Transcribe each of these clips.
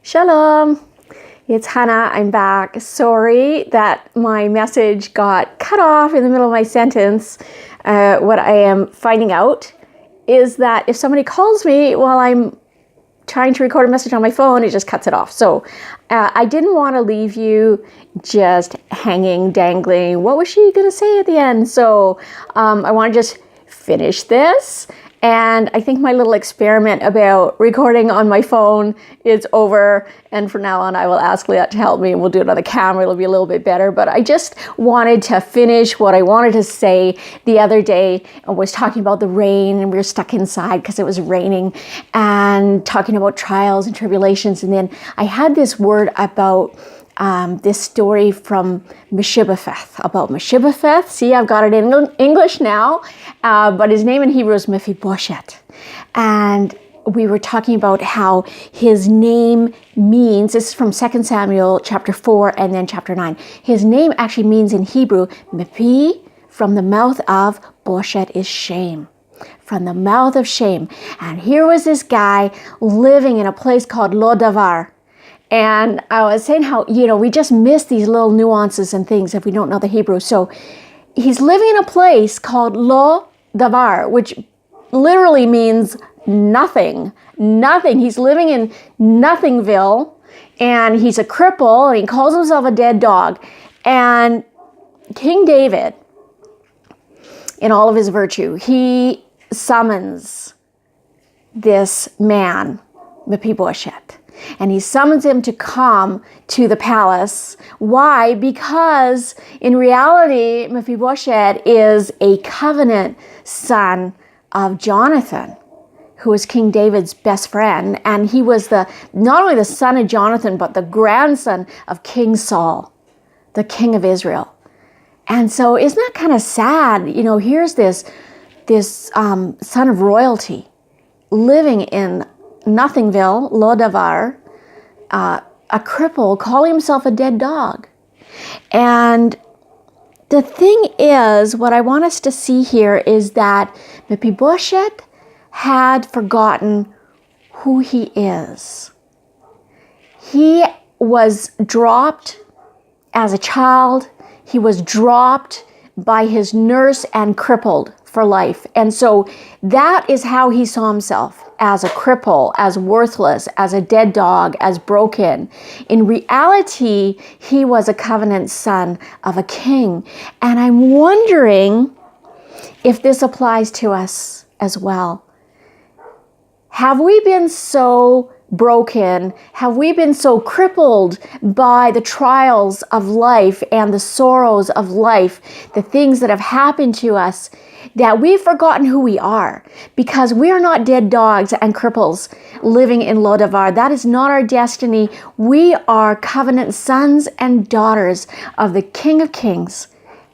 Shalom, it's Hannah. I'm back. Sorry that my message got cut off in the middle of my sentence. What I am finding out is that if somebody calls me while I'm trying to record a message on my phone, it just cuts it off. So I didn't want to leave you just hanging, dangling. What was she going to say at the end? So I want to just finish this. And I think my little experiment about recording on my phone is over. And from now on, I will ask Leah to help me and we'll do it on the camera. It'll be a little bit better. But I just wanted to finish what I wanted to say the other day. I was talking about the rain and we were stuck inside because it was raining and talking about trials and tribulations. And then I had this word about this story from Mephibosheth, about Mephibosheth. See, I've got it in English now, but his name in Hebrew is Mephibosheth. And we were talking about how his name means, this is from 2 Samuel chapter 4 and then chapter 9. His name actually means in Hebrew, Mephi, from the mouth of Boshet is shame. From the mouth of shame. And here was this guy living in a place called Lodavar. And I was saying how, we just miss these little nuances and things if we don't know the Hebrew. So he's living in a place called Lo Davar, which literally means nothing. Nothing. He's living in Nothingville, and he's a cripple, and he calls himself a dead dog. And King David, in all of his virtue, he summons this man, Mephibosheth. And he summons him to come to the palace. Why? Because in reality, Mephibosheth is a covenant son of Jonathan, who was King David's best friend. And he was not only the son of Jonathan, but the grandson of King Saul, the king of Israel. And so isn't that kind of sad? Here's this son of royalty living in Nothingville, Lodavar, a cripple, calling himself a dead dog. And the thing is, what I want us to see here is that Mephibosheth had forgotten who he is. He was dropped as a child. He was dropped by his nurse and crippled for life. And so that is how he saw himself, as a cripple, as worthless, as a dead dog, as broken. In reality, he was a covenant son of a king. And I'm wondering if this applies to us as well. Have we been so broken? Have we been so crippled by the trials of life and the sorrows of life, the things that have happened to us, that we've forgotten who we are? Because we are not dead dogs and cripples living in Lodavar. That is not our destiny. We are covenant sons and daughters of the King of Kings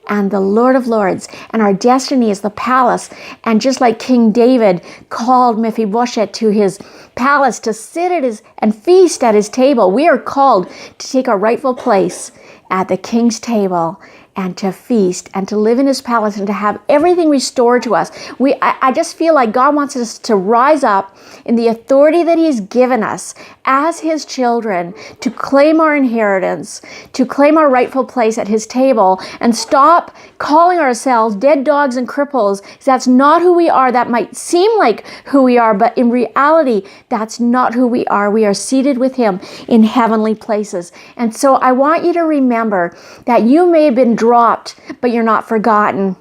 and the Lord of Lords. And our destiny is the palace. And just like King David called Mephibosheth to his palace to sit at his and feast at his table, we are called to take our rightful place at the king's table and to feast and to live in his palace and to have everything restored to us. I just feel like God wants us to rise up in the authority that he's given us as his children to claim our inheritance, to claim our rightful place at his table, and stop calling ourselves dead dogs and cripples. That's not who we are. That might seem like who we are, but in reality, that's not who we are. We are seated with him in heavenly places. And so I want you to remember that you may have been dropped, but you're not forgotten.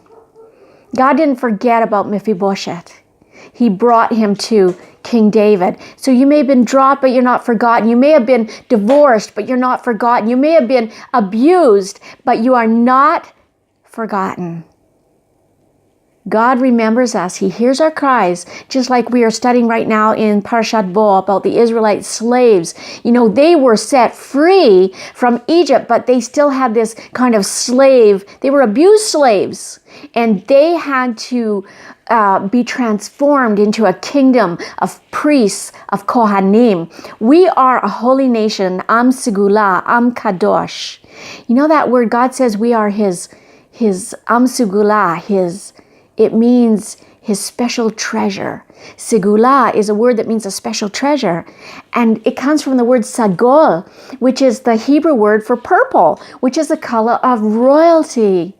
God didn't forget about Mephibosheth. He brought him to King David. So you may have been dropped, but you're not forgotten. You may have been divorced, but you're not forgotten. You may have been abused, but you are not forgotten. God remembers us. He hears our cries, just like we are studying right now in Parashat Bo about the Israelite slaves. They were set free from Egypt, but they still had this kind of slave. They were abused slaves, and they had to be transformed into a kingdom of priests, of Kohanim. We are a holy nation, Am Segula, Am Kadosh. That word, God says we are his Am Segula, it means his special treasure. Segula is a word that means a special treasure. And it comes from the word sagol, which is the Hebrew word for purple, which is the color of royalty.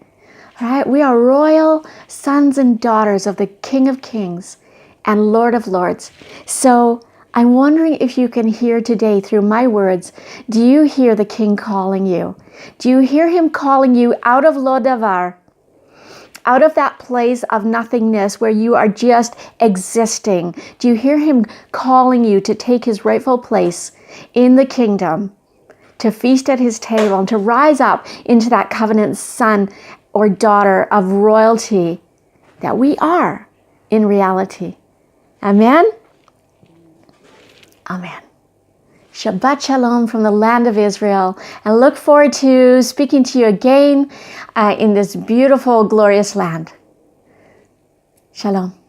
Right? We are royal sons and daughters of the King of Kings and Lord of Lords. So I'm wondering if you can hear today through my words, do you hear the King calling you? Do you hear him calling you out of Lo Davar, out of that place of nothingness where you are just existing? Do you hear him calling you to take his rightful place in the kingdom, to feast at his table, and to rise up into that covenant son or daughter of royalty that we are in reality? Amen? Amen. Shabbat Shalom from the land of Israel, and look forward to speaking to you again in this beautiful, glorious land. Shalom.